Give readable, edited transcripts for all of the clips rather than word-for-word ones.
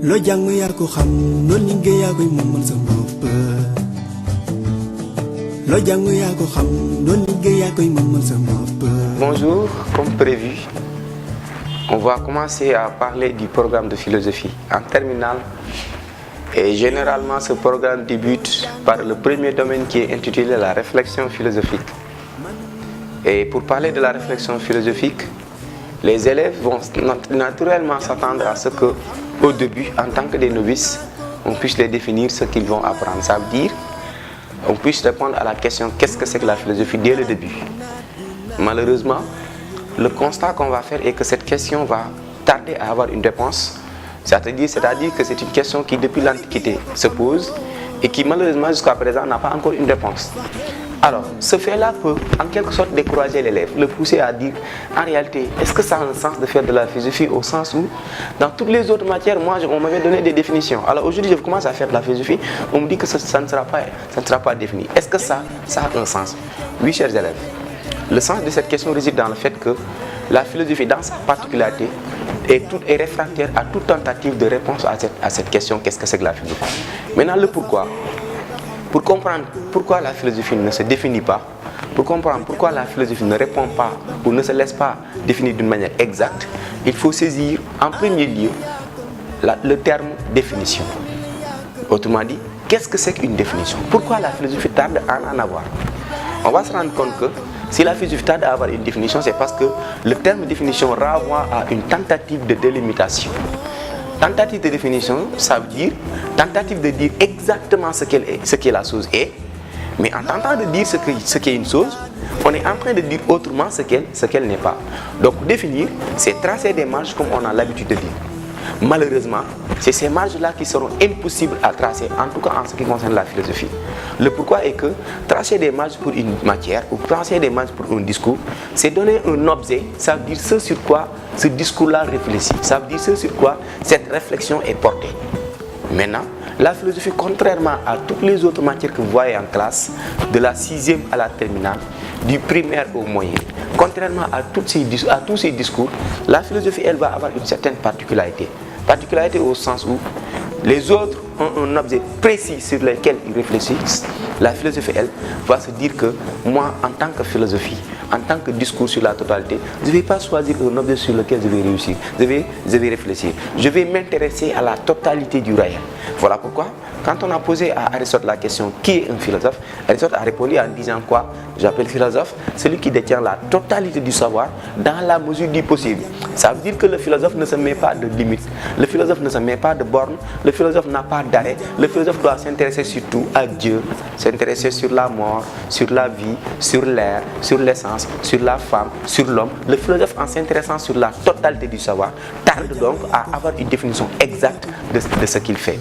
Lo jàng yaa ko xam no liggéey yaa koy moomal sa bopp lo jàng yaa ko xam no liggéey yaa koy moomal sa bopp. Bonjour, comme prévu, on va commencer à parler du programme de philosophie en terminale. Et généralement, ce programme débute par le premier domaine qui est intitulé la réflexion philosophique. Et pour parler de la réflexion philosophique, les élèves vont naturellement s'attendre à ce que, au début, en tant que des novices, on puisse les définir ce qu'ils vont apprendre. Ça veut dire, on puisse répondre à la question qu'est-ce que c'est que la philosophie dès le début. Malheureusement, le constat qu'on va faire est que cette question va tarder à avoir une réponse. C'est-à-dire que c'est une question qui depuis l'Antiquité se pose et qui malheureusement jusqu'à présent n'a pas encore une réponse. Alors, ce fait-là peut en quelque sorte décourager l'élève, le pousser à dire en réalité, est-ce que ça a un sens de faire de la philosophie au sens où dans toutes les autres matières, moi on m'avait donné des définitions. Alors aujourd'hui je commence à faire de la philosophie, on me dit que ça ne sera pas défini. Est-ce que ça a un sens? Oui, chers élèves. Le sens de cette question réside dans le fait que la philosophie, dans sa particularité, est réfractaire à toute tentative de réponse à cette question qu'est-ce que c'est que la philosophie. Maintenant, le pourquoi. Pour comprendre pourquoi la philosophie ne se définit pas, pour comprendre pourquoi la philosophie ne répond pas ou ne se laisse pas définir d'une manière exacte, il faut saisir en premier lieu le terme définition. Autrement dit, qu'est-ce que c'est qu'une définition? Pourquoi la philosophie tarde à en avoir? On va se rendre compte que si la philosophie tarde à avoir une définition, c'est parce que le terme définition renvoie à une tentative de délimitation. Tentative de définition, ça veut dire tentative de dire exactement ce que la chose est, mais en tentant de dire ce qu'est une chose, on est en train de dire autrement ce qu'elle n'est pas. Donc définir, c'est tracer des marges comme on a l'habitude de dire. Malheureusement, c'est ces marges-là qui seront impossibles à tracer, en tout cas en ce qui concerne la philosophie. Le pourquoi est que tracer des marges pour une matière ou tracer des marges pour un discours, c'est donner un objet, ça veut dire ce sur quoi ce discours-là réfléchit, ça veut dire ce sur quoi cette réflexion est portée. Maintenant, la philosophie, contrairement à toutes les autres matières que vous voyez en classe, de la 6e à la terminale, du primaire au moyen, contrairement à tous ces discours, la philosophie, elle va avoir une certaine particularité. Particularité au sens où les autres ont un objet précis sur lequel ils réfléchissent. La philosophie, elle, va se dire que moi, en tant que philosophie, en tant que discours sur la totalité, je ne vais pas choisir un objet sur lequel je vais réussir. Je vais réfléchir. Je vais m'intéresser à la totalité du réel. Voilà pourquoi, quand on a posé à Aristote la question qui est un philosophe, Aristote a répondu en disant quoi? J'appelle philosophe celui qui détient la totalité du savoir dans la mesure du possible. Ça veut dire que le philosophe ne se met pas de limites, le philosophe ne se met pas de bornes, le philosophe n'a pas d'arrêt, le philosophe doit s'intéresser surtout à Dieu, s'intéresser sur la mort, sur la vie, sur l'air, sur l'essence, sur la femme, sur l'homme. Le philosophe, en s'intéressant sur la totalité du savoir, tarde donc à avoir une définition exacte de ce qu'il fait,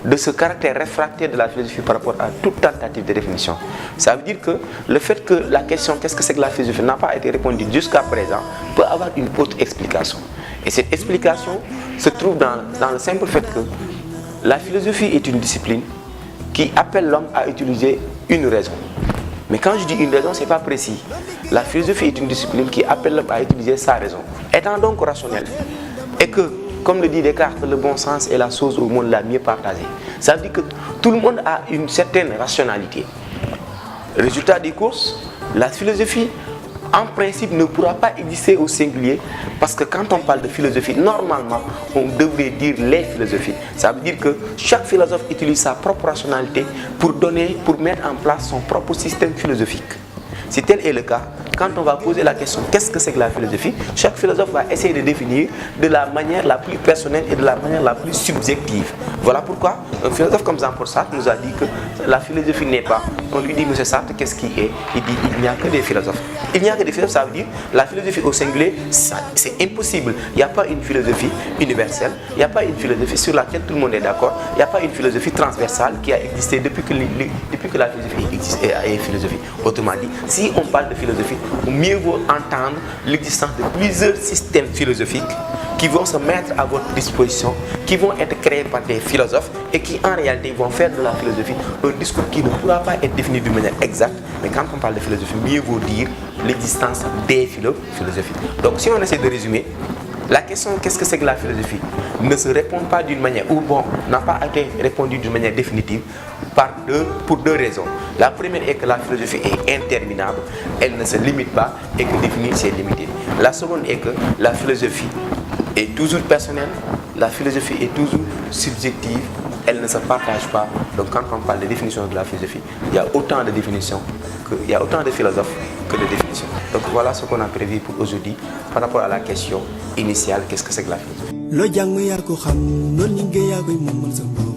de ce caractère réfractaire de la philosophie par rapport à toute tentative de définition. Ça veut dire que le fait que la question qu'est-ce que c'est que la philosophie n'a pas été répondue jusqu'à présent peut avoir une autre explication. Et cette explication se trouve dans le simple fait que la philosophie est une discipline qui appelle l'homme à utiliser une raison. Mais quand je dis une raison, ce n'est pas précis. La philosophie est une discipline qui appelle l'homme à utiliser sa raison. Étant donc rationnel, et que, comme le dit Descartes, le bon sens est la chose au monde la mieux partagée. Ça veut dire que tout le monde a une certaine rationalité. Résultat des courses, la philosophie, en principe, ne pourra pas exister au singulier parce que quand on parle de philosophie, normalement, on devrait dire les philosophies. Ça veut dire que chaque philosophe utilise sa propre rationalité pour mettre en place son propre système philosophique. Si tel est le cas, quand on va poser la question qu'est-ce que c'est que la philosophie, chaque philosophe va essayer de définir de la manière la plus personnelle et de la manière la plus subjective. Voilà pourquoi un philosophe comme Jean-Paul Sartre nous a dit que la philosophie n'est pas. On lui dit, monsieur Sartre, qu'est-ce qui est? Il dit, il n'y a que des philosophes. Il n'y a que des philosophes, ça veut dire la philosophie au singulier, c'est impossible. Il n'y a pas une philosophie universelle, il n'y a pas une philosophie sur laquelle tout le monde est d'accord, il n'y a pas une philosophie transversale qui a existé depuis que la philosophie existe et est philosophie. Autrement dit, si on parle de philosophie, mieux vaut entendre l'existence de plusieurs systèmes philosophiques qui vont se mettre à votre disposition, qui vont être créés par des philosophes et qui en réalité vont faire de la philosophie un discours qui ne pourra pas être défini d'une manière exacte. Mais quand on parle de philosophie, mieux vaut dire l'existence des philosophies. Donc si on essaie de résumer, La question qu'est-ce que c'est que la philosophie ne se répond pas d'une manière, ou bon, n'a pas été répondue d'une manière définitive pour deux raisons. La première est que la philosophie est interminable, elle ne se limite pas et que définir c'est limité. La seconde est que la philosophie est toujours personnelle, la philosophie est toujours subjective, elle ne se partage pas. Donc quand on parle de définition de la philosophie, il y a autant de définitions, il y a autant de philosophes que de définitions. Donc voilà ce qu'on a prévu pour aujourd'hui par rapport à la question initiale, qu'est-ce que c'est que la philosophie? Lo jàng yaa ko xam noonu liggéey yaa koy moomal sa bopp